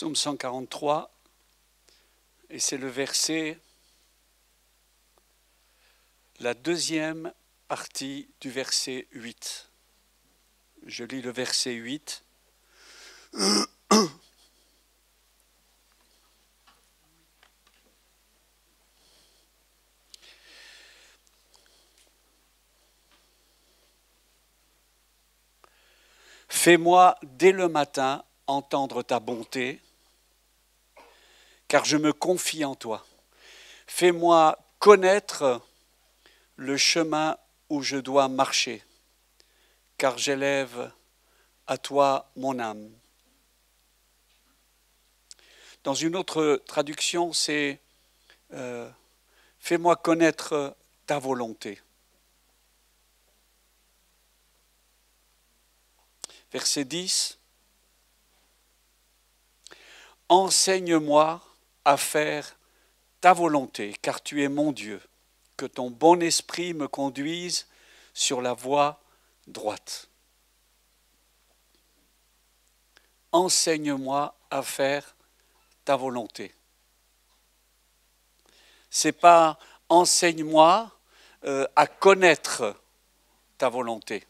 Psaume 143, et c'est le verset, la deuxième partie du verset 8. Je lis le verset 8. Fais-moi dès le matin entendre ta bonté, car je me confie en toi. Fais-moi connaître le chemin où je dois marcher, car j'élève à toi mon âme. Dans une autre traduction, c'est fais-moi connaître ta volonté. Verset 10. Enseigne-moi à faire ta volonté, car tu es mon Dieu. Que ton bon esprit me conduise sur la voie droite. Enseigne-moi à faire ta volonté. C'est pas enseigne-moi à connaître ta volonté.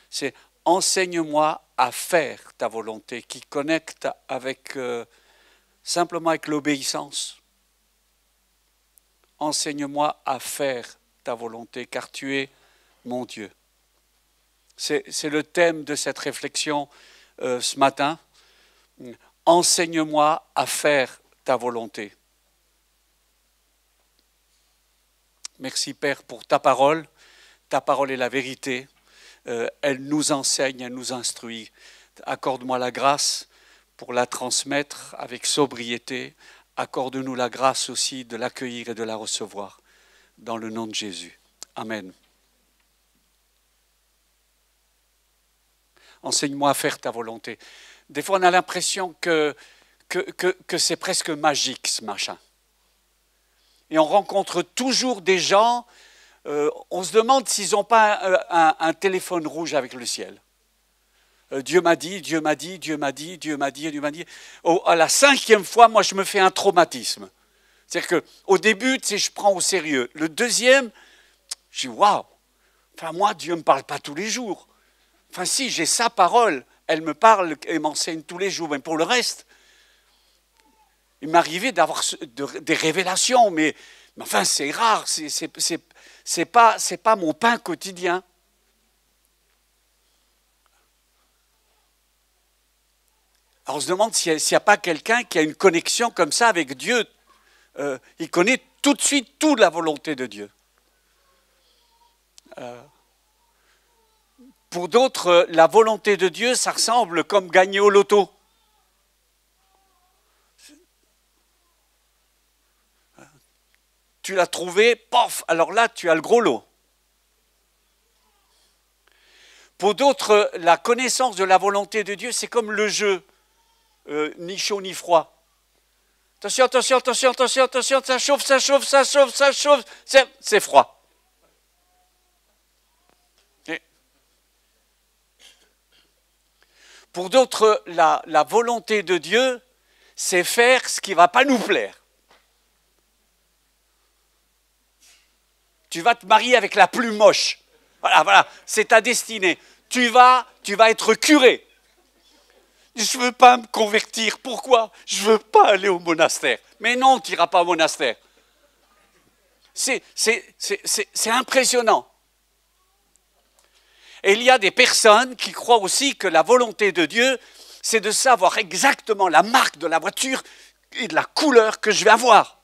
C'est enseigne-moi à faire ta volonté, qui connecte avec simplement avec l'obéissance. Enseigne-moi à faire ta volonté, car tu es mon Dieu. C'est le thème de cette réflexion ce matin. Enseigne-moi à faire ta volonté. Merci Père pour ta parole. Ta parole est la vérité. Elle nous enseigne, elle nous instruit. Accorde-moi la grâce pour la transmettre avec sobriété. Accorde-nous la grâce aussi de l'accueillir et de la recevoir. Dans le nom de Jésus. Amen. Enseigne-moi à faire ta volonté. Des fois, on a l'impression que c'est presque magique, ce machin. Et on rencontre toujours des gens, on se demande s'ils n'ont pas un téléphone rouge avec le ciel. Dieu m'a dit, Dieu m'a dit, Dieu m'a dit, Dieu m'a dit, Dieu m'a dit. À la 5e fois, moi, je me fais un traumatisme. C'est-à-dire qu'au début, tu sais, je prends au sérieux. Le deuxième, je dis, waouh, enfin, moi, Dieu ne me parle pas tous les jours. Enfin, si, j'ai sa parole, elle me parle et m'enseigne tous les jours. Mais pour le reste, il m'arrivait d'avoir des révélations, mais enfin, c'est rare, c'est pas mon pain quotidien. Alors on se demande s'il n'y a pas quelqu'un qui a une connexion comme ça avec Dieu. Il connaît tout de suite toute la volonté de Dieu. Pour d'autres, la volonté de Dieu, ça ressemble comme gagner au loto. Tu l'as trouvé, pof, alors là, tu as le gros lot. Pour d'autres, la connaissance de la volonté de Dieu, c'est comme le jeu, ni chaud ni froid. Attention, attention, attention, attention, attention, ça chauffe, ça chauffe, ça chauffe, ça chauffe, c'est froid. Et pour d'autres, la volonté de Dieu, c'est faire ce qui ne va pas nous plaire. Tu vas te marier avec la plus moche. Voilà, c'est ta destinée. Tu vas être curé. Je ne veux pas me convertir. Pourquoi? Je ne veux pas aller au monastère. Mais non, tu n'iras pas au monastère. C'est impressionnant. Et il y a des personnes qui croient aussi que la volonté de Dieu, c'est de savoir exactement la marque de la voiture et de la couleur que je vais avoir.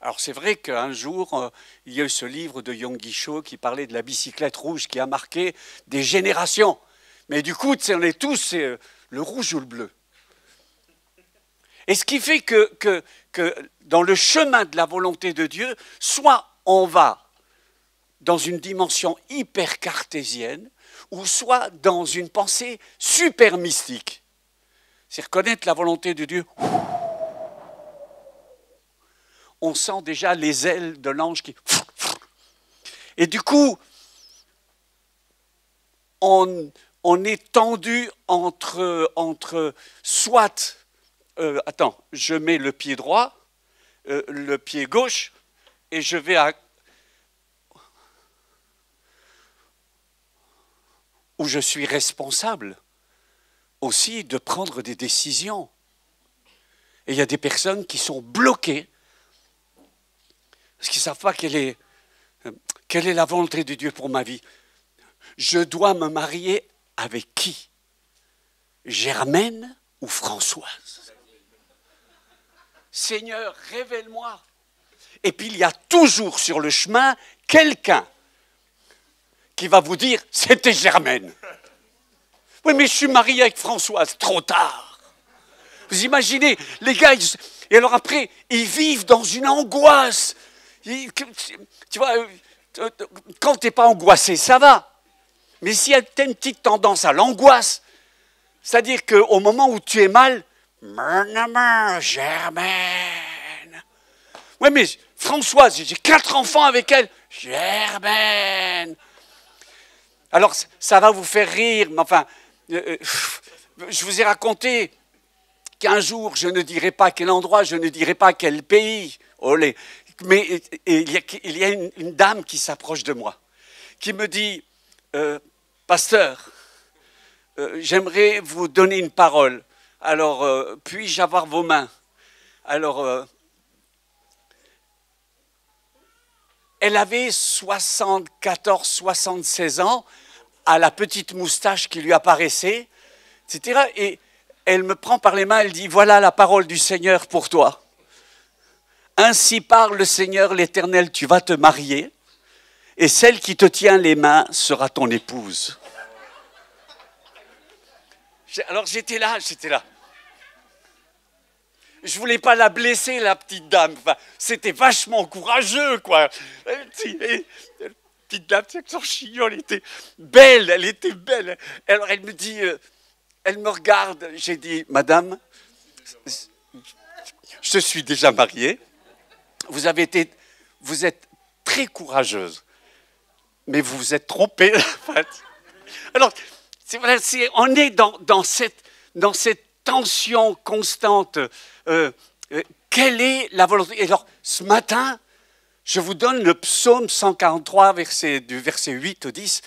Alors c'est vrai qu'un jour, il y a eu ce livre de Yonggi Cho qui parlait de la bicyclette rouge qui a marqué des générations. Mais du coup, on est tous, c'est le rouge ou le bleu. Et ce qui fait que dans le chemin de la volonté de Dieu, soit on va dans une dimension hyper cartésienne, ou soit dans une pensée super mystique. C'est reconnaître la volonté de Dieu. On sent déjà les ailes de l'ange qui... Et du coup, on on est tendu entre soit, attends, je mets le pied droit, le pied gauche, et je vais à... où je suis responsable aussi de prendre des décisions. Et il y a des personnes qui sont bloquées parce qu'ils ne savent pas quelle est la volonté de Dieu pour ma vie. Je dois me marier avec qui? Germaine ou Françoise? Seigneur, révèle-moi. Et puis il y a toujours sur le chemin quelqu'un qui va vous dire, c'était Germaine. Oui, mais je suis marié avec Françoise, trop tard. Vous imaginez, les gars, et alors après, ils vivent dans une angoisse. Tu vois, quand tu n'es pas angoissé, ça va. Mais si tu as une petite tendance à l'angoisse, c'est-à-dire qu'au moment où tu es mal, Germaine. Oui, mais Françoise, j'ai 4 enfants avec elle. Germaine. Alors, ça va vous faire rire, mais enfin, je vous ai raconté qu'un jour, je ne dirai pas quel endroit, je ne dirai pas quel pays, olé, mais il y a une dame qui s'approche de moi, qui me dit, pasteur, j'aimerais vous donner une parole, alors puis-je avoir vos mains? Alors, elle avait 74, 76 ans, à la petite moustache qui lui apparaissait, etc. Et elle me prend par les mains, elle dit, voilà la parole du Seigneur pour toi. Ainsi parle le Seigneur l'Éternel, tu vas te marier, et celle qui te tient les mains sera ton épouse. Alors j'étais là. Je voulais pas la blesser, la petite dame. Enfin, c'était vachement courageux, quoi. La petite dame, avec son chignon, elle était belle. Alors elle me dit, elle me regarde. J'ai dit, madame, je suis déjà mariée. Vous êtes très courageuse, mais vous vous êtes trompée. Alors, on est dans cette tension constante. Quelle est la volonté? Et alors, ce matin, je vous donne le psaume 143, du verset 8 au 10.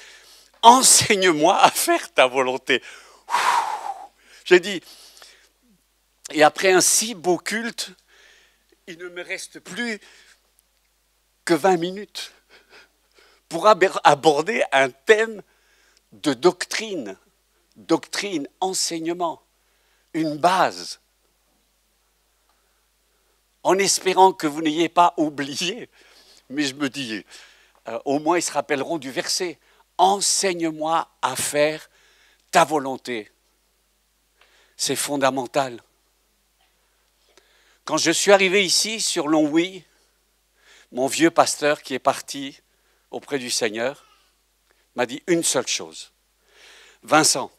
Enseigne-moi à faire ta volonté. J'ai dit, et après un si beau culte, il ne me reste plus que 20 minutes pour aborder un thème de doctrine, enseignement, une base, en espérant que vous n'ayez pas oublié. Mais je me dis, au moins ils se rappelleront du verset. Enseigne-moi à faire ta volonté. C'est fondamental. Quand je suis arrivé ici, sur Longwy, mon vieux pasteur qui est parti auprès du Seigneur m'a dit une seule chose. Vincent,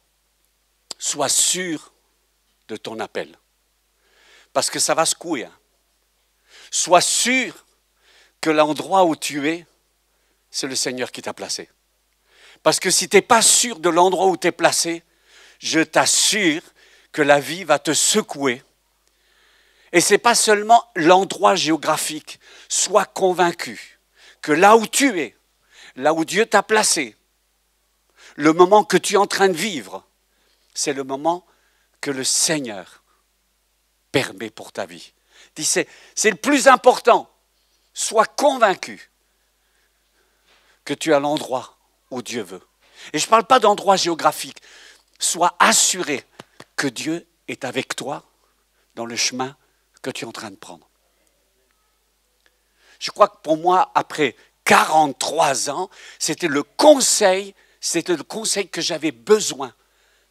sois sûr de ton appel. Parce que ça va secouer. Sois sûr que l'endroit où tu es, c'est le Seigneur qui t'a placé. Parce que si tu n'es pas sûr de l'endroit où tu es placé, je t'assure que la vie va te secouer. Et ce n'est pas seulement l'endroit géographique. Sois convaincu que là où tu es, là où Dieu t'a placé, le moment que tu es en train de vivre, c'est le moment que le Seigneur permet pour ta vie. C'est le plus important. Sois convaincu que tu es à l'endroit où Dieu veut. Et je ne parle pas d'endroit géographique. Sois assuré que Dieu est avec toi dans le chemin que tu es en train de prendre. Je crois que pour moi, après 43 ans, c'était le conseil que j'avais besoin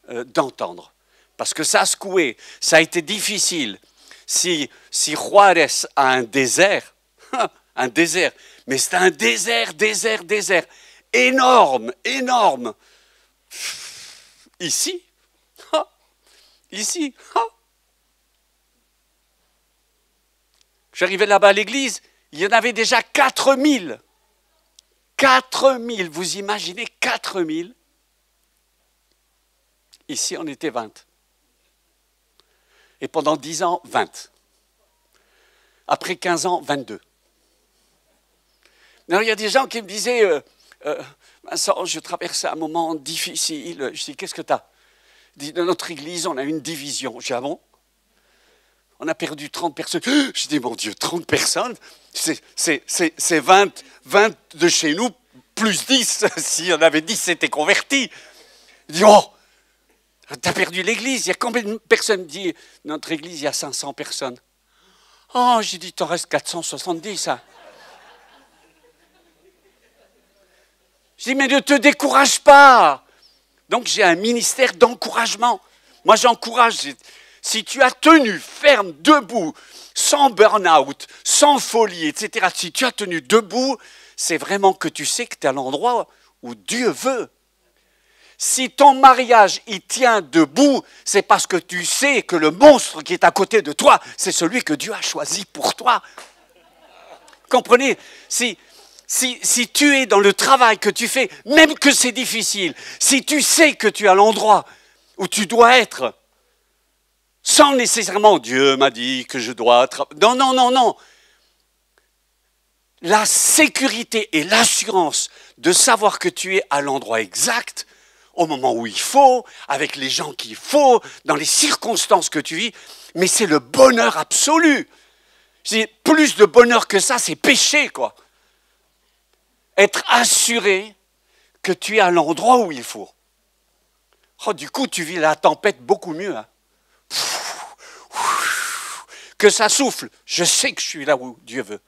d'entendre. Parce que ça a secoué, ça a été difficile. Si Juarez a un désert, mais c'est un désert, énorme. Ici, j'arrivais là-bas à l'église, il y en avait déjà 4000. 4000, vous imaginez 4000? Ici, on était 20. Et pendant 10 ans, 20. Après 15 ans, 22. Alors, il y a des gens qui me disaient, Vincent, je traversais un moment difficile. Je dis, qu'est-ce que tu as? Il dit, dans notre église, on a une division. Je dis, ah bon? On a perdu 30 personnes. Je dis, mon Dieu, 30 personnes? C'est 20 de chez nous, plus 10. Si on avait 10, c'était converti. Il dit, oh, t'as perdu l'église. Il y a combien de personnes? Il dit, notre église, il y a 500 personnes. Oh, j'ai dit, t'en restes 470. Hein. Je dis, mais ne te décourage pas. Donc, j'ai un ministère d'encouragement. Moi, j'encourage. Si tu as tenu ferme, debout, sans burn-out, sans folie, etc., si tu as tenu debout, c'est vraiment que tu sais que tu es à l'endroit où Dieu veut. Si ton mariage il tient debout, c'est parce que tu sais que le monstre qui est à côté de toi, c'est celui que Dieu a choisi pour toi. Comprenez? Si tu es dans le travail que tu fais, même que c'est difficile, si tu sais que tu es à l'endroit où tu dois être, sans nécessairement, Dieu m'a dit que je dois travailler. Non, non, non, non. La sécurité et l'assurance de savoir que tu es à l'endroit exact, au moment où il faut, avec les gens qu'il faut, dans les circonstances que tu vis, mais c'est le bonheur absolu. Plus de bonheur que ça, c'est péché, quoi. Être assuré que tu es à l'endroit où il faut. Oh, du coup, tu vis la tempête beaucoup mieux. Hein. Que ça souffle, je sais que je suis là où Dieu veut.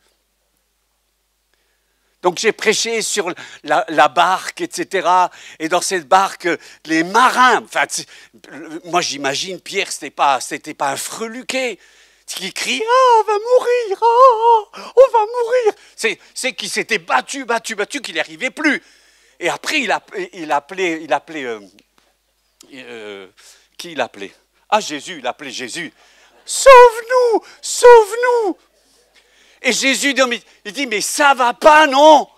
Donc j'ai prêché sur la barque, etc. Et dans cette barque, les marins, enfin, moi j'imagine Pierre, c'était pas un freluquet qui crie « Ah, on va mourir, oh, on va mourir !» C'est qu'il s'était battu, qu'il n'y arrivait plus. Et après, il appelait qui il appelait? Ah, Jésus, il appelait Jésus. « Sauve-nous, sauve-nous !» Et Jésus il dit, mais ça va pas, non?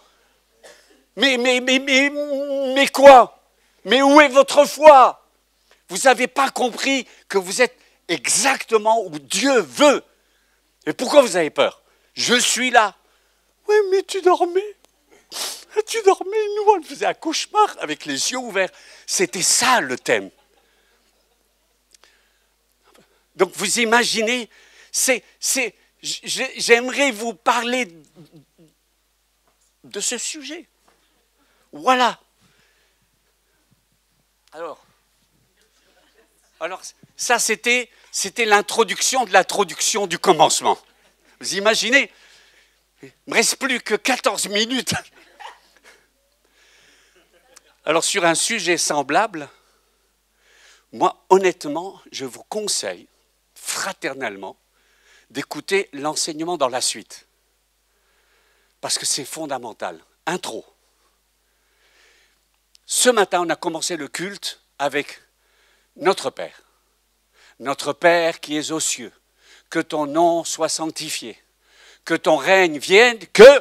Mais quoi? Mais où est votre foi? Vous n'avez pas compris que vous êtes exactement où Dieu veut. Et pourquoi vous avez peur? Je suis là. Oui, mais tu dormais. Tu dormais, nous, on faisait un cauchemar avec les yeux ouverts. C'était ça le thème. Donc vous imaginez, j'aimerais vous parler de ce sujet. Voilà. Alors ça, c'était l'introduction de l'introduction du commencement. Vous imaginez? Il ne me reste plus que 14 minutes. Alors, sur un sujet semblable, moi, honnêtement, je vous conseille, fraternellement, d'écouter l'enseignement dans la suite. Parce que c'est fondamental. Intro. Ce matin, on a commencé le culte avec notre Père. Notre Père qui es aux cieux, que ton nom soit sanctifié, que ton règne vienne, que...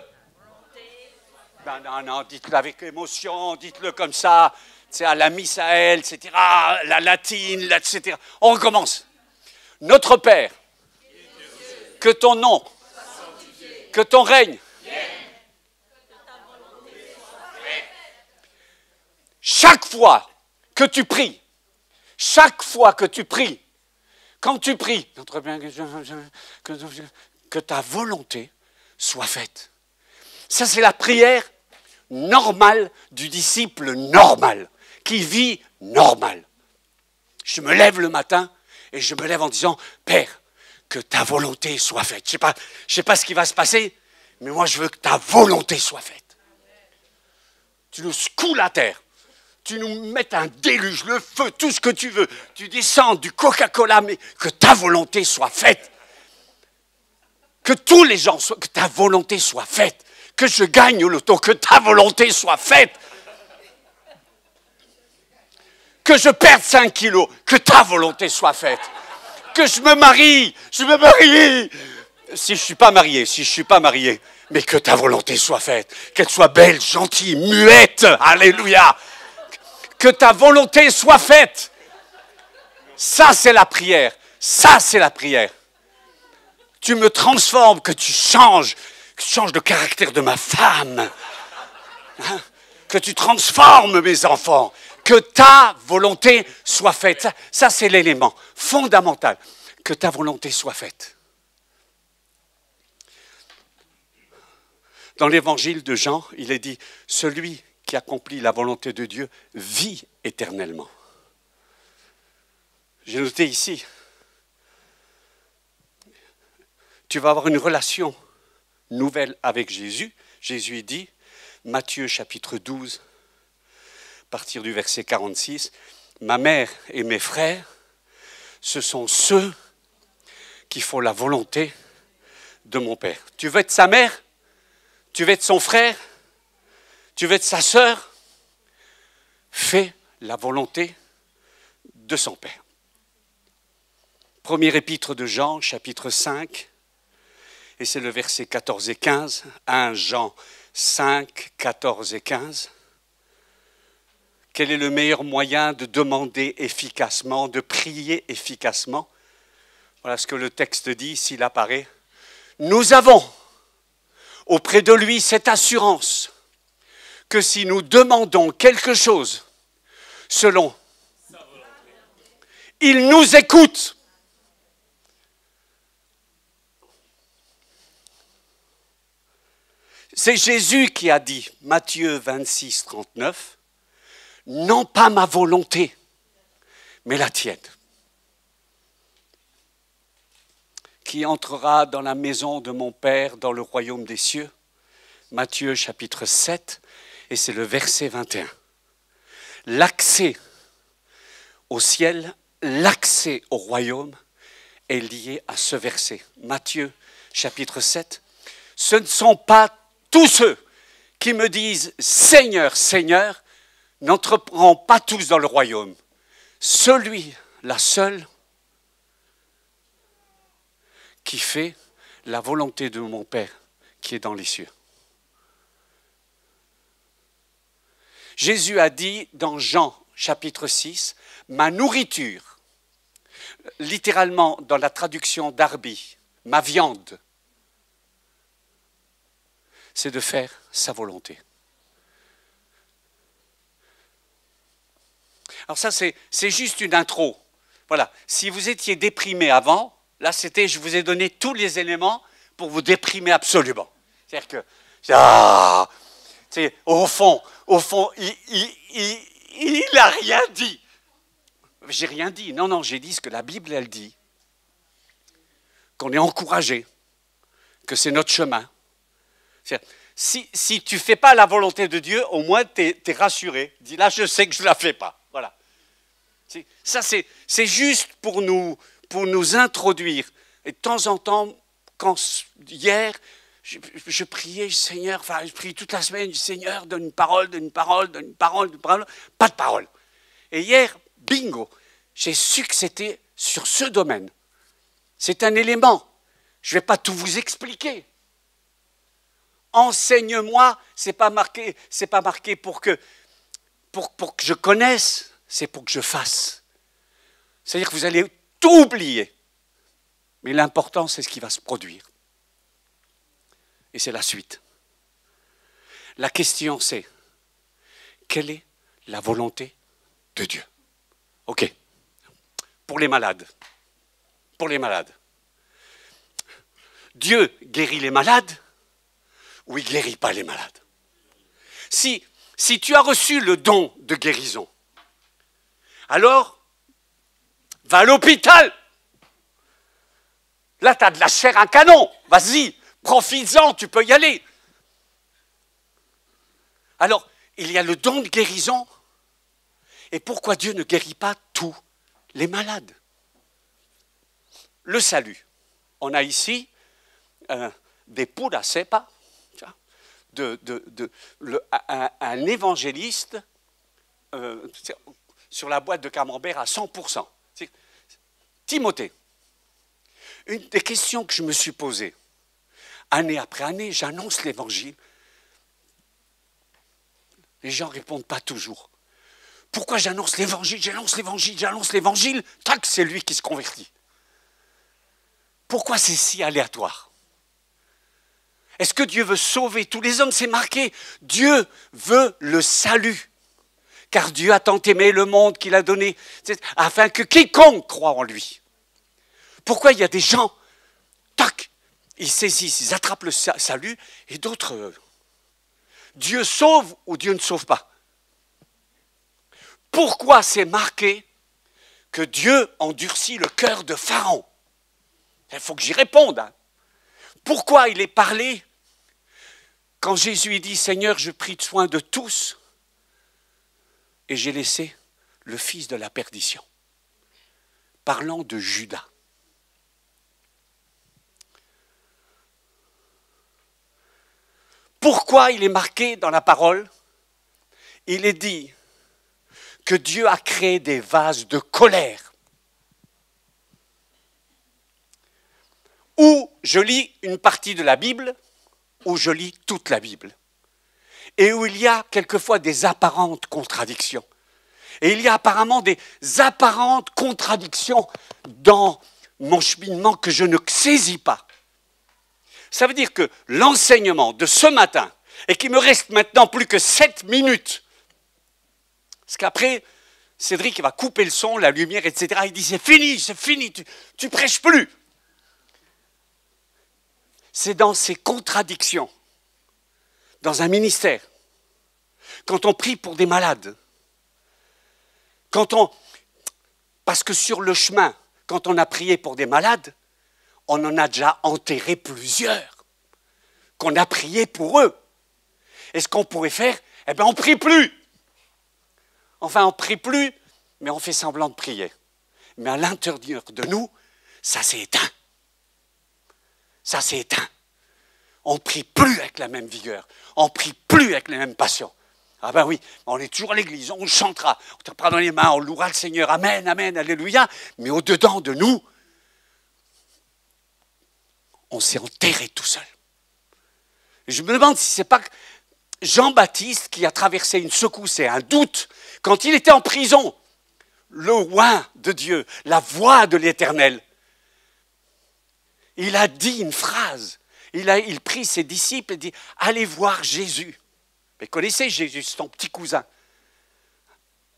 Non, dites-le avec émotion, dites-le comme ça, c'est à la Misaël, etc., la latine, etc. On recommence. Notre Père, que ton nom, que ton règne, chaque fois que tu pries, quand tu pries, que ta volonté soit faite. Ça, c'est la prière normale du disciple normal, qui vit normal. Je me lève le matin et je me lève en disant, Père, que ta volonté soit faite. Je sais pas ce qui va se passer, mais moi, je veux que ta volonté soit faite. Tu nous secoues la terre. Tu nous mets un déluge, le feu, tout ce que tu veux. Tu descends du Coca-Cola, mais que ta volonté soit faite. Que tous les gens soient, que ta volonté soit faite. Que je gagne au loto, que ta volonté soit faite. Que je perde 5 kilos, que ta volonté soit faite. Que je me marie. Si je ne suis pas marié, mais que ta volonté soit faite. Qu'elle soit belle, gentille, muette. Alléluia. Que ta volonté soit faite. Ça, c'est la prière. Ça, c'est la prière. Tu me transformes, que tu changes le caractère de ma femme. Hein? Que tu transformes mes enfants. Que ta volonté soit faite. Ça c'est l'élément fondamental. Que ta volonté soit faite. Dans l'évangile de Jean, il est dit, celui qui accomplit la volonté de Dieu vit éternellement. J'ai noté ici, tu vas avoir une relation nouvelle avec Jésus. Jésus dit, Matthieu chapitre 12, à partir du verset 46, « Ma mère et mes frères, ce sont ceux qui font la volonté de mon Père. » Tu veux être sa mère? Tu veux être son frère? Tu veux être sa sœur? Fais la volonté de son Père. Premier épître de Jean, chapitre 5, et c'est le verset 14 et 15, 1 Jean 5, 14 et 15. Quel est le meilleur moyen de demander efficacement, de prier efficacement? Voilà ce que le texte dit, s'il apparaît. Nous avons auprès de lui cette assurance que si nous demandons quelque chose selon, il nous écoute. C'est Jésus qui a dit, Matthieu 26, 39, « Non pas ma volonté, mais la tienne. » Qui entrera dans la maison de mon Père dans le royaume des cieux? Matthieu chapitre 7, et c'est le verset 21. L'accès au ciel, l'accès au royaume est lié à ce verset. Matthieu chapitre 7. Ce ne sont pas tous ceux qui me disent « Seigneur, Seigneur », n'entreront pas tous dans le royaume. Celui, la seule, qui fait la volonté de mon Père qui est dans les cieux. Jésus a dit dans Jean chapitre 6, « Ma nourriture », littéralement dans la traduction d'Arbi, « ma viande », c'est de faire sa volonté. Alors ça, c'est juste une intro. Voilà. Si vous étiez déprimé avant, là, c'était, je vous ai donné tous les éléments pour vous déprimer absolument. C'est-à-dire que, au fond, il n'a rien dit. J'ai rien dit. Non, j'ai dit ce que la Bible, elle dit. Qu'on est encouragé, que c'est notre chemin. Si tu ne fais pas la volonté de Dieu, au moins tu es rassuré. Dis là, je sais que je ne la fais pas. Voilà. Ça, c'est juste pour nous introduire. Et de temps en temps, hier, je priais, Seigneur, enfin, je prie toute la semaine, Seigneur, donne une parole, pas de parole. Et hier, bingo, j'ai su que c'était sur ce domaine. C'est un élément. Je ne vais pas tout vous expliquer. Enseigne-moi, c'est pas marqué pour que je connaisse, c'est pour que je fasse. C'est-à-dire que vous allez tout oublier. Mais l'important, c'est ce qui va se produire. Et c'est la suite. La question, c'est, quelle est la volonté de Dieu? Ok. Pour les malades. Dieu guérit les malades ou il ne guérit pas les malades? Si tu as reçu le don de guérison, alors, va à l'hôpital. Là, tu as de la chair à canon. Vas-y, profites-en, tu peux y aller. Alors, il y a le don de guérison. Et pourquoi Dieu ne guérit pas tous les malades? Le salut. On a ici des pura cepa, un évangéliste sur la boîte de camembert à 100%. Timothée. Une des questions que je me suis posée, année après année, j'annonce l'évangile. Les gens ne répondent pas toujours. Pourquoi j'annonce l'évangile, j'annonce l'évangile, j'annonce l'évangile, tac, c'est lui qui se convertit. Pourquoi c'est si aléatoire? Est-ce que Dieu veut sauver tous les hommes? C'est marqué, Dieu veut le salut. Car Dieu a tant aimé le monde qu'il a donné, afin que quiconque croit en lui. Pourquoi il y a des gens, tac, ils saisissent, ils attrapent le salut, et d'autres, Dieu sauve ou Dieu ne sauve pas? Pourquoi c'est marqué que Dieu endurcit le cœur de Pharaon? Il faut que j'y réponde. Hein. Pourquoi il est parlé quand Jésus dit « Seigneur, je prie soin de tous et j'ai laissé le fils de la perdition » parlant de Judas. Pourquoi il est marqué dans la parole? Il est dit que Dieu a créé des vases de colère. Ou je lis une partie de la Bible, ou je lis toute la Bible. Et où il y a quelquefois des apparentes contradictions. Et il y a apparemment des apparentes contradictions dans mon cheminement que je ne saisis pas. Ça veut dire que l'enseignement de ce matin, et qu'il me reste maintenant plus que 7 minutes, parce qu'après, Cédric va couper le son, la lumière, etc. Il dit c'est fini, tu prêches plus. C'est dans ces contradictions, dans un ministère, quand on prie pour des malades, parce que sur le chemin, quand on a prié pour des malades, on en a déjà enterré plusieurs, qu'on a prié pour eux. Et ce qu'on pourrait faire, eh bien on ne prie plus. Enfin, on ne prie plus, mais on fait semblant de prier. Mais à l'intérieur de nous, ça s'est éteint. Ça s'est éteint. On ne prie plus avec la même vigueur. On ne prie plus avec la même passion. Ah ben oui, on est toujours à l'église, on chantera, on te prend dans les mains, on louera le Seigneur, amen, amen, alléluia. Mais au-dedans de nous, on s'est enterré tout seul. Et je me demande si ce n'est pas Jean-Baptiste qui a traversé une secousse et un doute quand il était en prison. Le oint de Dieu, la voix de l'Éternel. Il a dit une phrase. Il prit ses disciples et dit « Allez voir Jésus ». Vous connaissez Jésus, c'est ton petit cousin.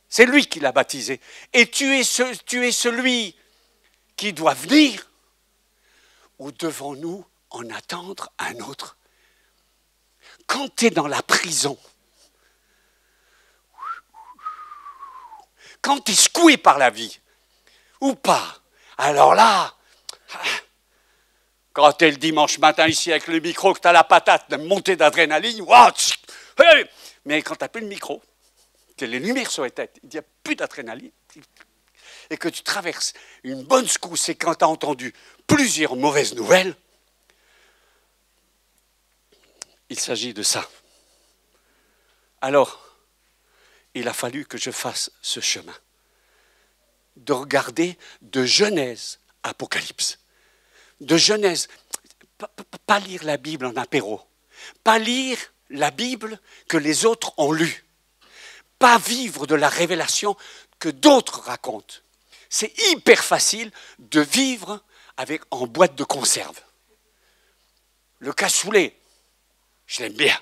C'est lui qui l'a baptisé. Et tu es celui qui doit venir, ou devons-nous en attendre un autre? Quand tu es dans la prison, quand tu es secoué par la vie, ou pas, alors là, quand tu es le dimanche matin ici avec le micro, que tu as la patate de montée d'adrénaline, mais quand tu n'as plus le micro, que les lumières sur les têtes, il n'y a plus d'adrénaline, et que tu traverses une bonne secousse, et quand tu as entendu plusieurs mauvaises nouvelles, il s'agit de ça. Alors, il a fallu que je fasse ce chemin, de regarder de Genèse à Apocalypse. De Genèse, pas lire la Bible en apéro, pas lire la Bible que les autres ont lue, pas vivre de la révélation que d'autres racontent. C'est hyper facile de vivre en boîte de conserve. Le cassoulet, je l'aime bien.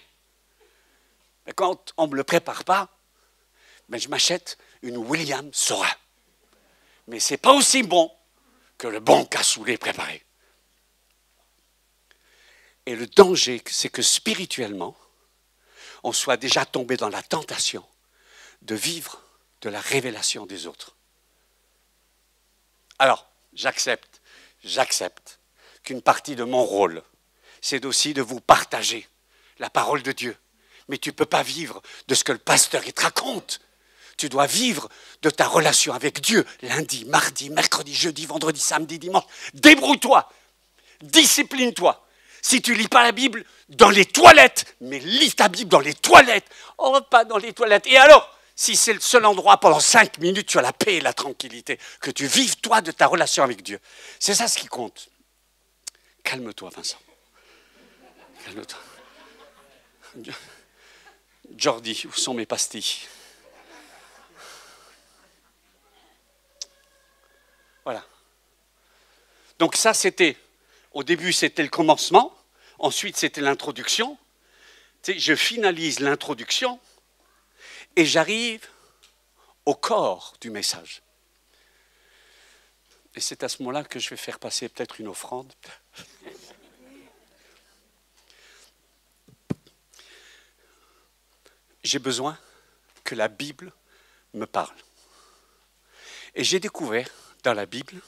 Mais quand on ne me le prépare pas, je m'achète une William Sorin. Mais ce n'est pas aussi bon que le bon cassoulet préparé. Et le danger, c'est que spirituellement, on soit déjà tombé dans la tentation de vivre de la révélation des autres. Alors, j'accepte qu'une partie de mon rôle, c'est aussi de vous partager la parole de Dieu. Mais tu ne peux pas vivre de ce que le pasteur il te raconte. Tu dois vivre de ta relation avec Dieu, lundi, mardi, mercredi, jeudi, vendredi, samedi, dimanche. Débrouille-toi, discipline-toi. Si tu ne lis pas la Bible, dans les toilettes, mais lis ta Bible dans les toilettes. Oh, pas dans les toilettes. Et alors, si c'est le seul endroit pendant 5 minutes, tu as la paix et la tranquillité, que tu vives toi de ta relation avec Dieu. C'est ça ce qui compte. Calme-toi, Vincent. Calme-toi. Jordi, où sont mes pastilles? Voilà. Donc ça, c'était, au début, c'était le commencement. Ensuite, c'était l'introduction. Tu sais, je finalise l'introduction et j'arrive au corps du message. Et c'est à ce moment-là que je vais faire passer peut-être une offrande. J'ai besoin que la Bible me parle. Et j'ai découvert dans la Bible,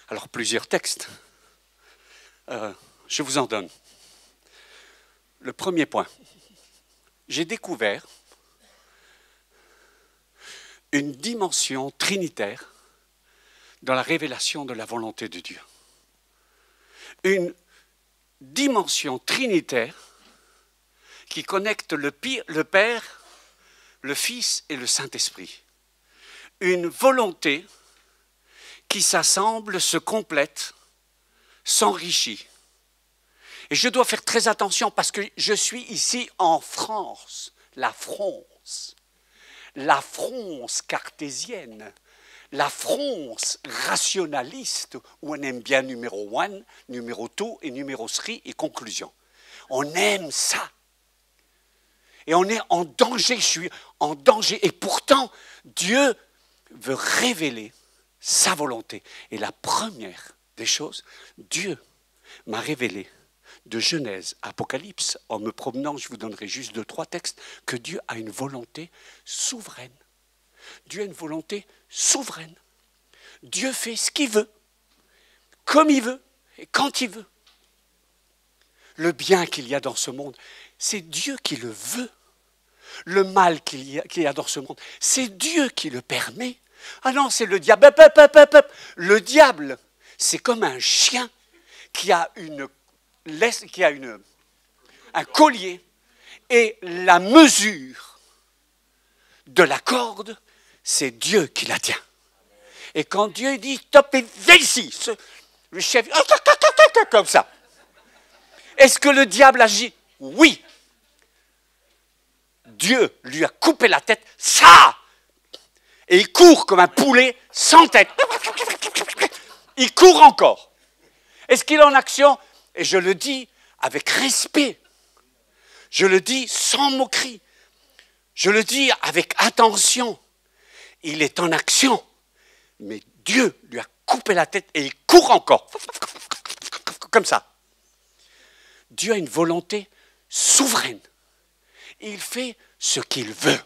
alors plusieurs textes, je vous en donne. Le premier point, j'ai découvert une dimension trinitaire dans la révélation de la volonté de Dieu. Une dimension trinitaire qui connecte le Père, le Fils et le Saint-Esprit. Une volonté qui s'assemble, se complète, s'enrichit. Et je dois faire très attention parce que je suis ici en France, la France cartésienne, la France rationaliste, où on aime bien numéro 1, numéro 2 et numéro 3 et conclusion. On aime ça. Et on est en danger, je suis en danger. Et pourtant, Dieu veut révéler sa volonté. Et la première des choses, Dieu m'a révélé de Genèse à Apocalypse, en me promenant, je vous donnerai juste 2-3 textes, que Dieu a une volonté souveraine. Dieu a une volonté souveraine. Dieu fait ce qu'il veut, comme il veut et quand il veut. Le bien qu'il y a dans ce monde, c'est Dieu qui le veut. Le mal qu'il y a dans ce monde, c'est Dieu qui le permet. Ah non, c'est le diable. Le diable, c'est comme un chien qui a un collier et la mesure de la corde, c'est Dieu qui la tient. Et quand Dieu dit « top, et viens ici », le chef, comme ça. Est-ce que le diable agit? Oui. Dieu lui a coupé la tête, ça! Et il court comme un poulet sans tête. Il court encore. Est-ce qu'il est en action? Et je le dis avec respect. Je le dis sans moquerie. Je le dis avec attention. Il est en action. Mais Dieu lui a coupé la tête et il court encore. Comme ça. Dieu a une volonté souveraine. Il fait ce qu'il veut.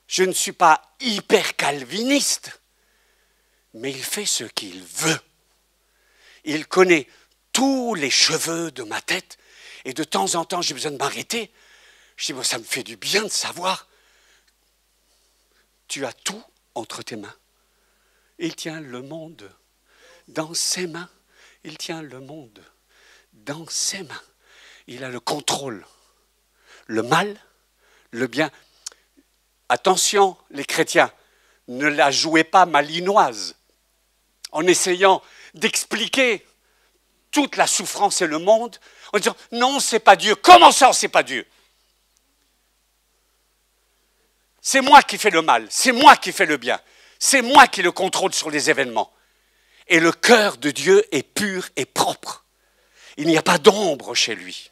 Je ne suis pas hyper calviniste, mais il fait ce qu'il veut. Il connaît tous les cheveux de ma tête et de temps en temps j'ai besoin de m'arrêter. Je dis, moi, ça me fait du bien de savoir. Tu as tout entre tes mains. Il tient le monde dans ses mains. Il tient le monde dans ses mains. Il a le contrôle. Le mal, le bien. Attention, les chrétiens, ne la jouez pas malinoise en essayant d'expliquer toute la souffrance et le monde en disant « Non, c'est pas Dieu. » Comment ça, c'est pas Dieu? C'est moi qui fais le mal, c'est moi qui fais le bien, c'est moi qui le contrôle sur les événements. Et le cœur de Dieu est pur et propre. Il n'y a pas d'ombre chez lui.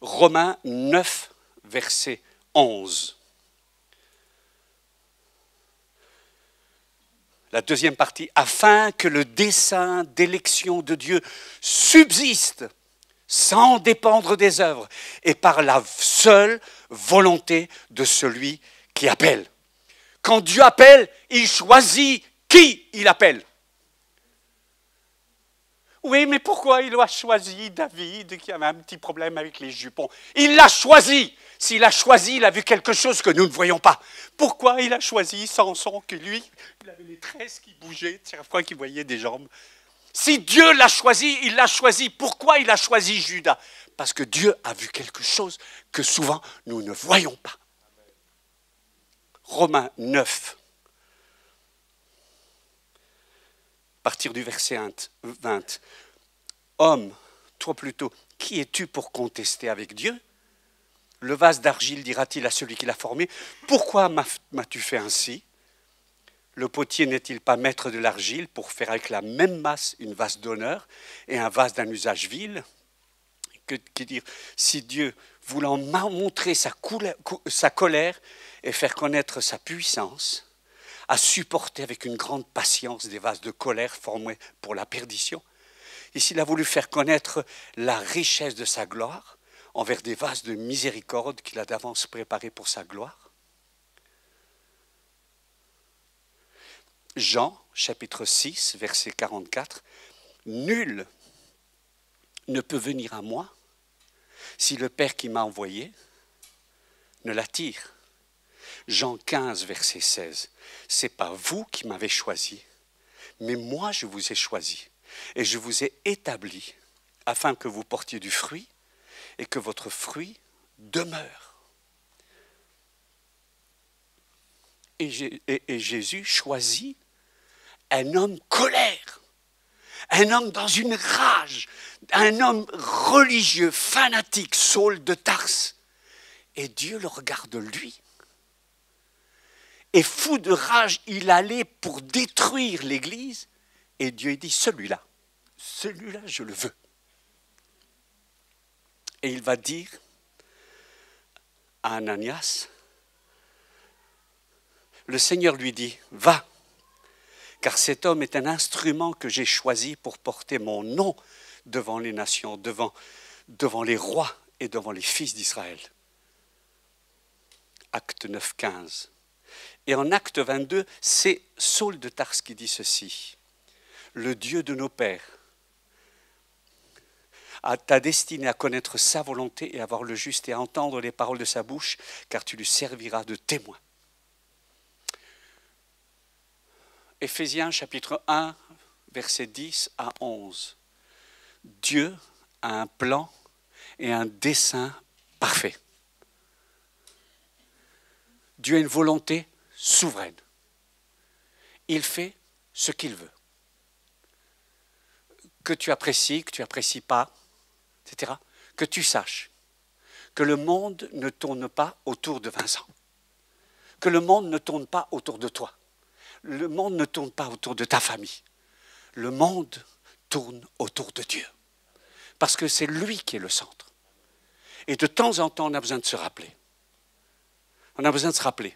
Romains 9, verset 11. La deuxième partie, afin que le dessein d'élection de Dieu subsiste sans dépendre des œuvres et par la seule volonté de celui qui appelle. Quand Dieu appelle, il choisit qui il appelle. Oui, mais pourquoi il a choisi David qui avait un petit problème avec les jupons? Il l'a choisi. S'il a choisi, il a vu quelque chose que nous ne voyons pas. Pourquoi il a choisi Samson que lui, il avait les tresses qui bougeaient chaque fois qu'il voyait des jambes? Si Dieu l'a choisi, il l'a choisi. Pourquoi il a choisi Judas? Parce que Dieu a vu quelque chose que souvent nous ne voyons pas. Romains 9, à partir du verset 20. Homme, toi plutôt, qui es-tu pour contester avec Dieu? Le vase d'argile dira-t-il à celui qui l'a formé, pourquoi m'as-tu fait ainsi? Le potier n'est-il pas maître de l'argile pour faire avec la même masse une vase d'honneur et un vase d'un usage vil? Que dire, si Dieu, voulant montrer sa colère et faire connaître sa puissance, a supporté avec une grande patience des vases de colère formés pour la perdition, et s'il a voulu faire connaître la richesse de sa gloire envers des vases de miséricorde qu'il a d'avance préparés pour sa gloire. Jean, chapitre 6, verset 44, « Nul ne peut venir à moi si le Père qui m'a envoyé ne l'attire. » Jean 15, verset 16, « C'est pas vous qui m'avez choisi, mais moi je vous ai choisi et je vous ai établi afin que vous portiez du fruit et que votre fruit demeure. » Et Jésus choisit un homme colère, un homme dans une rage, un homme religieux, fanatique, Saul de Tarse. Et Dieu le regarde lui. Et fou de rage, il allait pour détruire l'Église. Et Dieu dit, celui-là, je le veux. Et il va dire à Ananias, le Seigneur lui dit, va, car cet homme est un instrument que j'ai choisi pour porter mon nom devant les nations, devant les rois et devant les fils d'Israël. Acte 9, 15. Et en acte 22, c'est Saul de Tarse qui dit ceci. Le Dieu de nos pères t'a destiné à connaître sa volonté et à voir le juste et à entendre les paroles de sa bouche, car tu lui serviras de témoin. Éphésiens chapitre 1, versets 10 à 11. Dieu a un plan et un dessein parfait. Dieu a une volonté souveraine. Il fait ce qu'il veut. Que tu apprécies pas, etc. Que tu saches que le monde ne tourne pas autour de Vincent. Que le monde ne tourne pas autour de toi. Le monde ne tourne pas autour de ta famille. Le monde tourne autour de Dieu. Parce que c'est lui qui est le centre. Et de temps en temps, on a besoin de se rappeler. On a besoin de se rappeler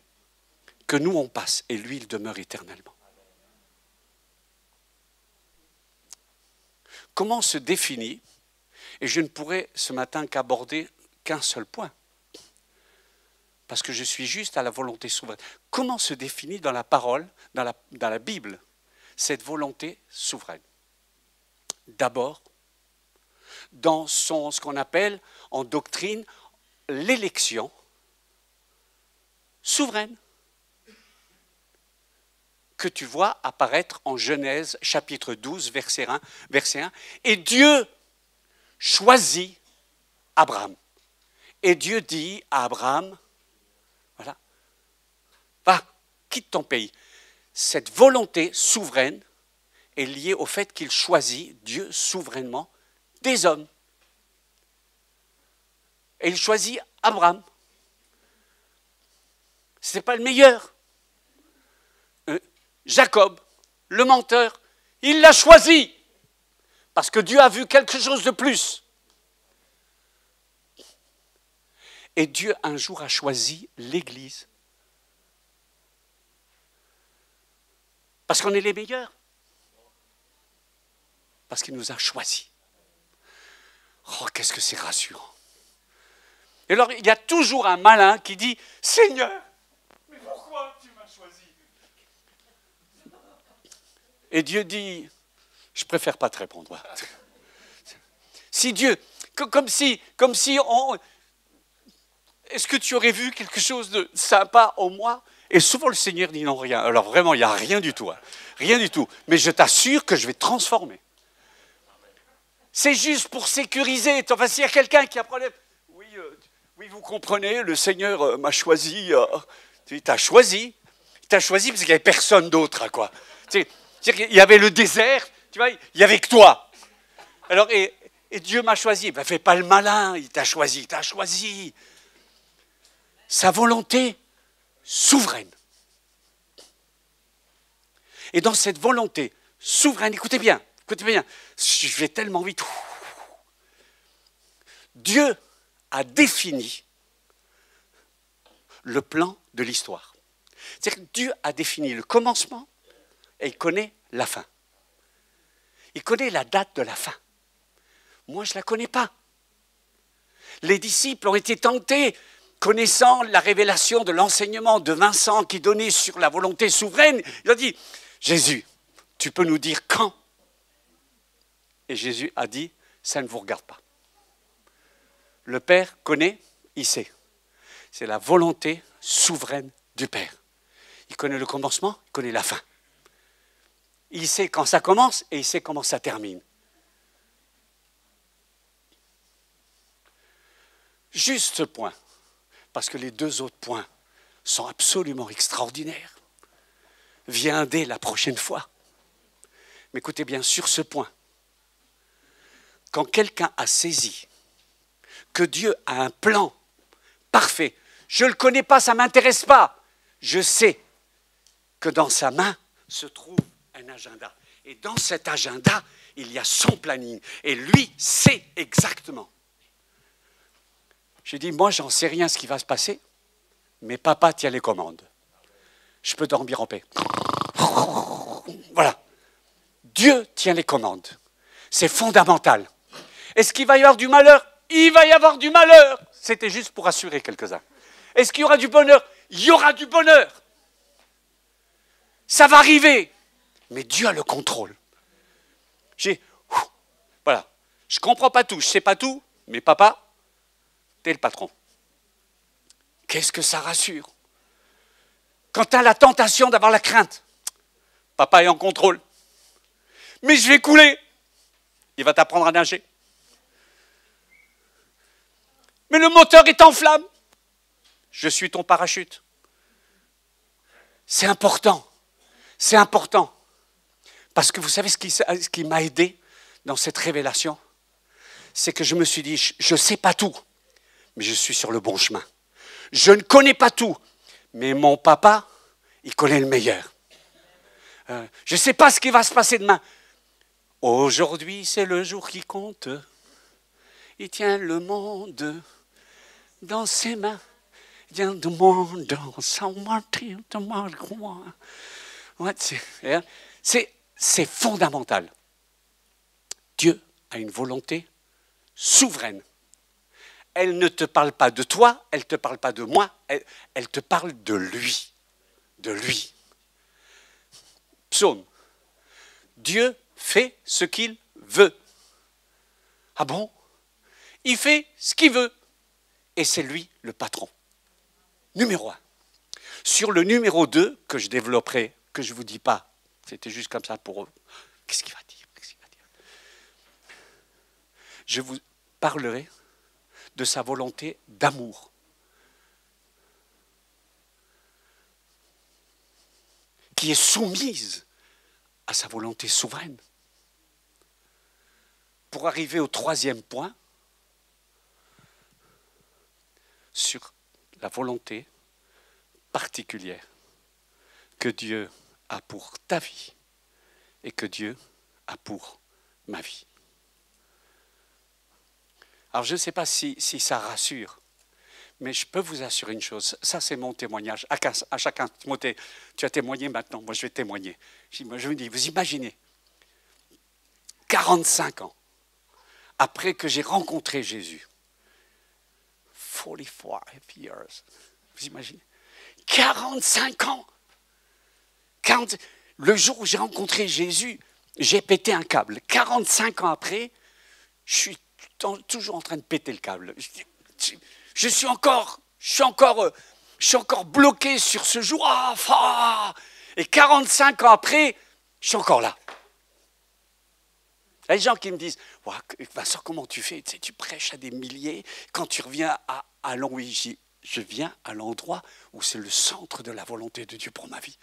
que nous, on passe et lui, il demeure éternellement. Comment se définit, et je ne pourrais ce matin qu'aborder qu'un seul point, parce que je suis juste à la volonté souveraine. Comment se définit dans la parole, dans la Bible, cette volonté souveraine? D'abord, dans ce qu'on appelle en doctrine l'élection souveraine, que tu vois apparaître en Genèse chapitre 12, verset 1. Et Dieu choisit Abraham. Et Dieu dit à Abraham, voilà, va, quitte ton pays. Cette volonté souveraine est liée au fait qu'il choisit, Dieu souverainement, des hommes. Et il choisit Abraham. Ce n'est pas le meilleur. Jacob, le menteur, il l'a choisi parce que Dieu a vu quelque chose de plus. Et Dieu un jour a choisi l'Église. Parce qu'on est les meilleurs. Parce qu'il nous a choisis. Oh, qu'est-ce que c'est rassurant. Et alors, il y a toujours un malin qui dit, Seigneur, mais pourquoi tu m'as choisi? Et Dieu dit, je préfère pas te répondre. Si Dieu, comme si on... Est-ce que tu aurais vu quelque chose de sympa en moi? Et souvent le Seigneur dit non, rien. Alors vraiment, il n'y a rien du tout. Hein. Rien du tout. Mais je t'assure que je vais te transformer. C'est juste pour sécuriser. Enfin, s'il y a quelqu'un qui a un problème, oui, vous comprenez, le Seigneur m'a choisi. Il t'a choisi. Il t'a choisi parce qu'il n'y avait personne d'autre. Quoi. Il y avait le désert, tu vois, il n'y avait que toi. Alors, et Et Dieu m'a choisi. Ben, fais pas le malin, il t'a choisi, il t'a choisi. Sa volonté souveraine. Et dans cette volonté souveraine, écoutez bien, je vais tellement vite. Dieu a défini le plan de l'histoire. C'est-à-dire que Dieu a défini le commencement et il connaît la fin. Il connaît la date de la fin. Moi, je ne la connais pas. Les disciples ont été tentés, connaissant la révélation de l'enseignement de Vincent qui donnait sur la volonté souveraine. Il a dit, Jésus, tu peux nous dire quand? Et Jésus a dit, ça ne vous regarde pas. Le Père connaît, il sait. C'est la volonté souveraine du Père. Il connaît le commencement, il connaît la fin. Il sait quand ça commence et il sait comment ça termine. Juste ce point, parce que les deux autres points sont absolument extraordinaires, vient dès la prochaine fois. Mais écoutez bien, sur ce point, quand quelqu'un a saisi que Dieu a un plan parfait, je ne le connais pas, ça ne m'intéresse pas, je sais que dans sa main se trouve un agenda. Et dans cet agenda, il y a son planning. Et lui sait exactement. J'ai dit, moi, j'en sais rien ce qui va se passer, mais papa tient les commandes. Je peux dormir en paix. Voilà. Dieu tient les commandes. C'est fondamental. Est-ce qu'il va y avoir du malheur? Il va y avoir du malheur. C'était juste pour rassurer quelques-uns. Est-ce qu'il y aura du bonheur? Il y aura du bonheur. Ça va arriver. Mais Dieu a le contrôle. Voilà. Je ne comprends pas tout, je ne sais pas tout, mais papa, t'es le patron. Qu'est-ce que ça rassure? Quand tu as la tentation d'avoir la crainte, papa est en contrôle. Mais je vais couler. Il va t'apprendre à nager. Mais le moteur est en flamme. Je suis ton parachute. C'est important. C'est important. Parce que vous savez ce qui m'a aidé dans cette révélation? C'est que je me suis dit, je ne sais pas tout, mais je suis sur le bon chemin. Je ne connais pas tout, mais mon papa, il connaît le meilleur. Je ne sais pas ce qui va se passer demain. Aujourd'hui, c'est le jour qui compte. Il tient le monde dans ses mains. Il tient le monde dans son martyr. C'est fondamental. Dieu a une volonté souveraine. Elle ne te parle pas de toi, elle ne te parle pas de moi, elle te parle de lui. De lui. Psaume. Dieu fait ce qu'il veut. Ah bon? Il fait ce qu'il veut. Et c'est lui le patron. Numéro 1. Sur le numéro 2, que je développerai, que je ne vous dis pas, c'était juste comme ça pour eux. Qu'est-ce qu'il va dire? Je vous parlerai de sa volonté d'amour. Qui est soumise à sa volonté souveraine. Pour arriver au troisième point, sur la volonté particulière que Dieu a pour ta vie et que Dieu a pour ma vie. Alors je ne sais pas si ça rassure, mais je peux vous assurer une chose, ça c'est mon témoignage, à chacun, Timothée, tu as témoigné maintenant, moi je vais témoigner. Je me dis, vous imaginez, 45 ans après que j'ai rencontré Jésus, 45 years, vous imaginez, 45 ans, le jour où j'ai rencontré Jésus, j'ai pété un câble. 45 ans après, je suis toujours en train de péter le câble. Je suis encore bloqué sur ce jour. Et 45 ans après, je suis encore là. Il y a des gens qui me disent, Vincent, comment tu fais? Tu prêches à des milliers. Quand tu reviens à Longwy, je viens à l'endroit où c'est le centre de la volonté de Dieu pour ma vie.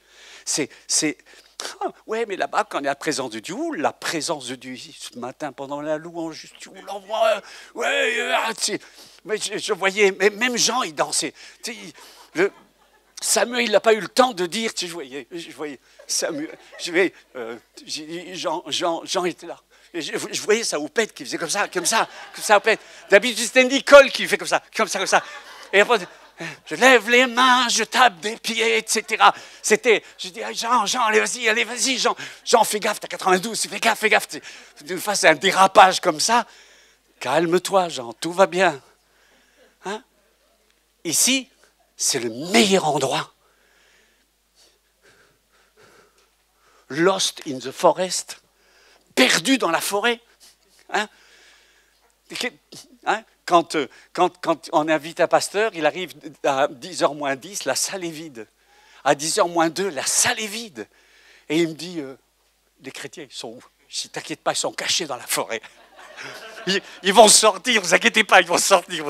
Ah, ouais, mais là-bas, quand il y a la présence de Dieu, la présence de Dieu, ce matin, pendant la louange, tu l'envoies, ouais, mais je voyais, mais même Jean, il dansait. Tu sais, Samuel, il n'a pas eu le temps de dire, tu sais, je voyais Samuel, Jean était là. Et je voyais sa houppette qui faisait comme ça, houppette. D'habitude, c'était Nicole qui fait comme ça. Et après, je lève les mains, je tape des pieds, etc. Je dis, Jean, allez, vas-y, Jean, fais gaffe, t'as 92, fais gaffe. Tu fasses un dérapage comme ça. Calme-toi, Jean, tout va bien. Hein? Ici, c'est le meilleur endroit. Lost in the forest, perdu dans la forêt. Hein? Quand on invite un pasteur, il arrive à 10h moins 10, la salle est vide. À 10h moins 2, la salle est vide. Et il me dit, les chrétiens, ils sont où? Je dis, t'inquiète pas, ils sont cachés dans la forêt. Ils vont sortir, ne vous inquiétez pas, ils vont sortir.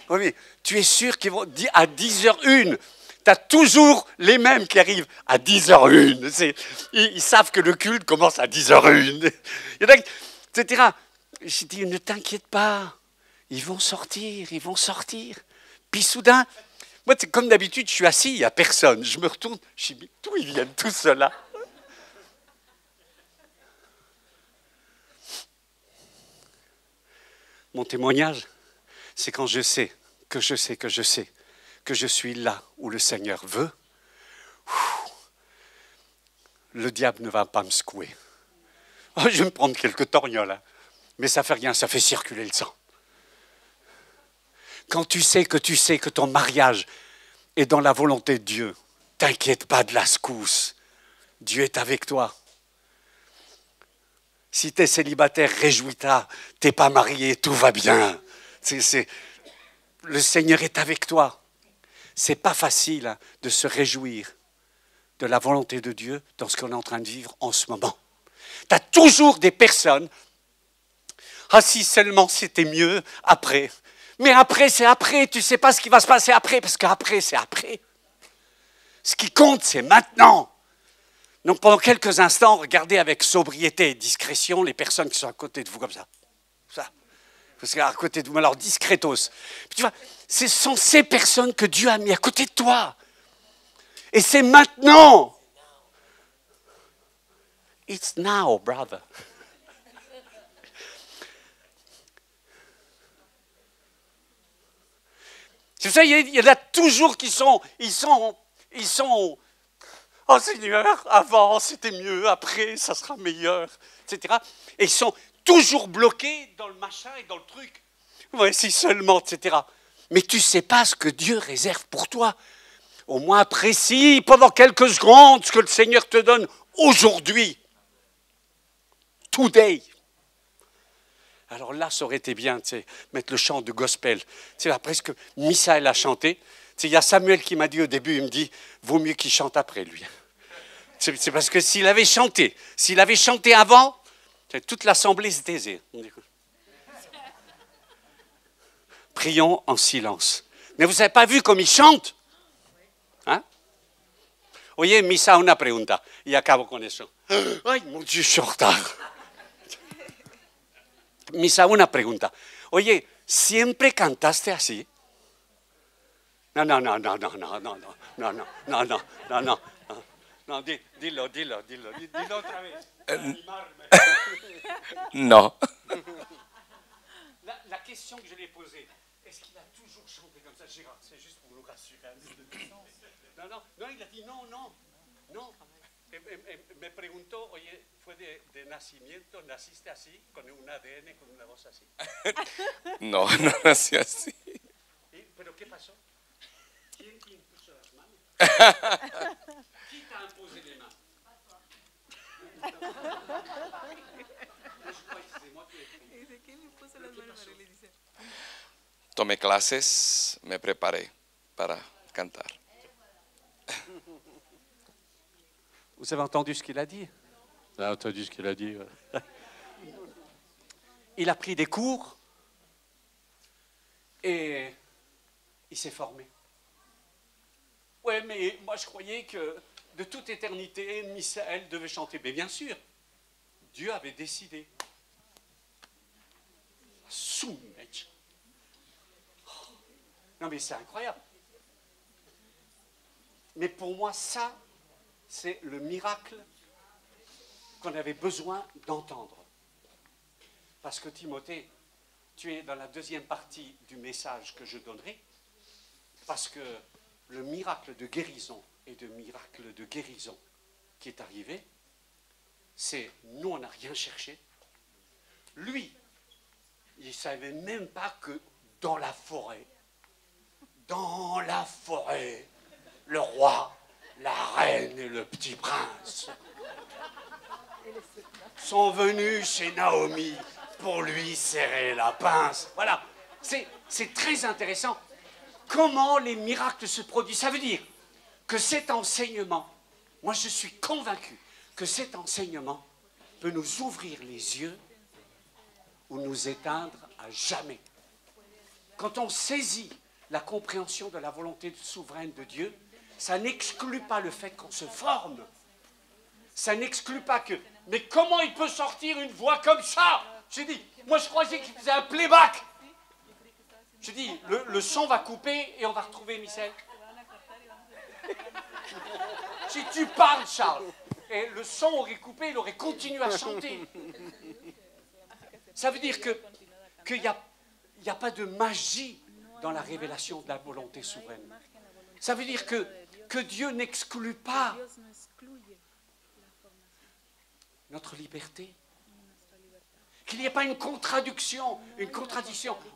Oui, mais tu es sûr qu'ils vont dire à 10h01, tu as toujours les mêmes qui arrivent à 10h01. Ils savent que le culte commence à 10h01. Etc. Je dis, ne t'inquiète pas. Ils vont sortir. Puis soudain, moi, comme d'habitude, je suis assis, il n'y a personne. Je me retourne, je dis, d'où ils viennent tous ceux-là? Mon témoignage, c'est quand je sais que je suis là où le Seigneur veut, le diable ne va pas me secouer. Oh, je vais me prendre quelques torgnoles, hein, mais ça fait rien, ça fait circuler le sang. Quand tu sais que ton mariage est dans la volonté de Dieu, t'inquiète pas de la secousse. Dieu est avec toi. Si tu es célibataire, réjouis-toi. Tu n'es pas marié, tout va bien. Le Seigneur est avec toi. C'est pas facile hein, de se réjouir de la volonté de Dieu dans ce qu'on est en train de vivre en ce moment. Tu as toujours des personnes. Ah, si seulement c'était mieux après. Mais après, c'est après. Tu ne sais pas ce qui va se passer après, parce qu'après, c'est après. Ce qui compte, c'est maintenant. Donc, pendant quelques instants, regardez avec sobriété et discrétion les personnes qui sont à côté de vous, comme ça. Parce qu'à côté de vous, alors discretos. Puis, tu vois, ce sont ces personnes que Dieu a mis à côté de toi. Et c'est maintenant. It's now, brother. C'est ça, il y en a toujours qui sont, ils sont, oh Seigneur, avant c'était mieux, après ça sera meilleur, etc. Et ils sont toujours bloqués dans le machin et dans le truc. Ouais, si seulement, etc. Mais tu ne sais pas ce que Dieu réserve pour toi. Au moins apprécie pendant quelques secondes ce que le Seigneur te donne aujourd'hui. Today. Alors là, ça aurait été bien, tu sais, mettre le chant de gospel. Tu sais, après ce que Misaël a chanté, tu sais, il y a Samuel qui m'a dit au début, il me dit, vaut mieux qu'il chante après, lui. C'est parce que s'il avait chanté avant, toute l'assemblée se taisait. Prions en silence. Mais vous n'avez pas vu comme il chante? Hein? Oye, Misa, una pregunta. Y acabo con eso. Ay, mon Dieu, je suis en retard. Misa, una pregunta. Oye, ¿siempre cantaste así? No, dilo otra vez. No. La question que je lui ai posée, est-ce qu'il a toujours chanté comme ça? C'est juste pour nous rassurer. Non, il a dit non. Me preguntó, oye, ¿fue de nacimiento? ¿Naciste así, con un ADN, con una voz así? No, no nací así. ¿Pero qué pasó? ¿Quién te impuso las manos? ¿Quién te ha imposé les mains? Tomé clases, me preparé para cantar. Vous avez entendu ce qu'il a dit? Vous avez entendu ce qu'il a dit. Il a pris des cours et il s'est formé. Ouais, mais moi je croyais que de toute éternité, Misaël devait chanter. Mais bien sûr, Dieu avait décidé. Soumech. Non mais c'est incroyable. Mais pour moi, ça, c'est le miracle qu'on avait besoin d'entendre. Parce que Timothée, tu es dans la deuxième partie du message que je donnerai, parce que le miracle de guérison et de miracle de guérison qui est arrivé, c'est nous, on n'a rien cherché. Lui, il ne savait même pas que dans la forêt, le roi, la reine et le petit prince sont venus chez Naomi pour lui serrer la pince. Voilà, c'est très intéressant. Comment les miracles se produisent. Ça veut dire que cet enseignement, moi je suis convaincu que cet enseignement peut nous ouvrir les yeux ou nous éteindre à jamais. Quand on saisit la compréhension de la volonté souveraine de Dieu, ça n'exclut pas le fait qu'on se forme. Ça n'exclut pas que... Mais comment il peut sortir une voix comme ça? J'ai dit, moi je croyais qu'il faisait un playback. J'ai dit, le son va couper et on va retrouver Michel. Si tu parles, Charles, et le son aurait coupé, il aurait continué à chanter. Ça veut dire qu'il n'y a pas de magie dans la révélation de la volonté souveraine. Ça veut dire que Dieu n'exclut pas notre liberté. Qu'il n'y ait pas une contradiction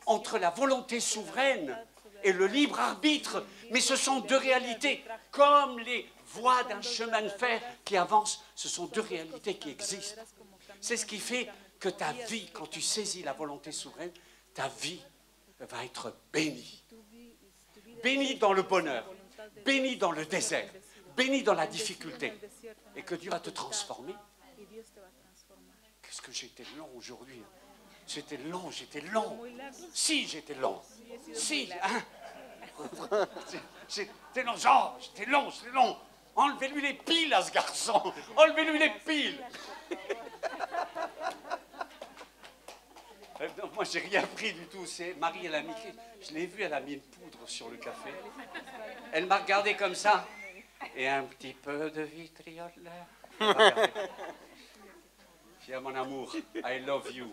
entre la volonté souveraine et le libre arbitre, mais ce sont deux réalités, comme les voies d'un chemin de fer qui avance, ce sont deux réalités qui existent. C'est ce qui fait que ta vie, quand tu saisis la volonté souveraine, ta vie va être bénie. Bénie dans le bonheur, bénie dans le désert, bénie dans la difficulté, et que Dieu va te transformer. Qu'est-ce que j'étais long aujourd'hui. J'étais long. Si, j'étais long. Si, hein. J'étais long. Enlevez-lui les piles à ce garçon. Enlevez-lui les piles. Moi, j'ai rien pris du tout. C'est Marie, elle a mis... Je l'ai vue, elle a mis une poudre sur le café. Elle m'a regardé comme ça. Et un petit peu de vitriol là. Mon amour, I love you.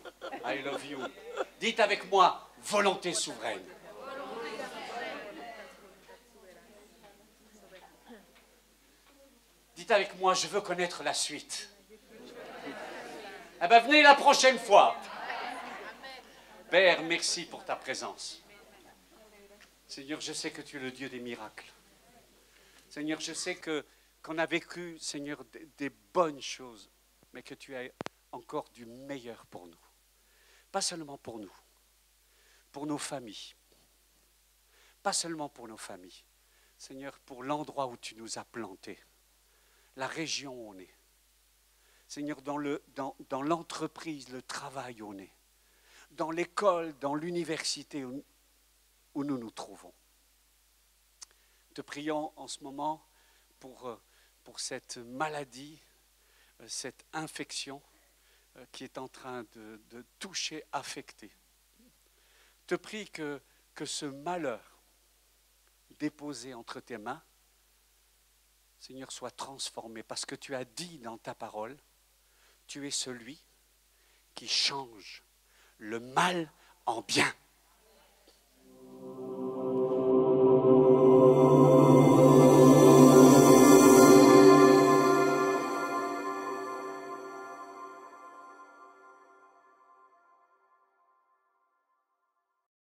Dites avec moi, volonté souveraine. Dites avec moi, je veux connaître la suite. Eh bien, venez la prochaine fois. Père, merci pour ta présence. Seigneur, je sais que tu es le Dieu des miracles. Seigneur, je sais qu'on a vécu, Seigneur, des bonnes choses, mais que tu as encore du meilleur pour nous. Pas seulement pour nous, pour nos familles. Pas seulement pour nos familles. Seigneur, pour l'endroit où tu nous as plantés, la région où on est. Seigneur, dans l'entreprise, le travail où on est, dans l'école, dans l'université où nous nous trouvons. Te prions en ce moment pour cette maladie, cette infection qui est en train de toucher, affecter. Te prie que ce malheur déposé entre tes mains, Seigneur, soit transformé, parce que tu as dit dans ta parole, tu es celui qui change le mal en bien.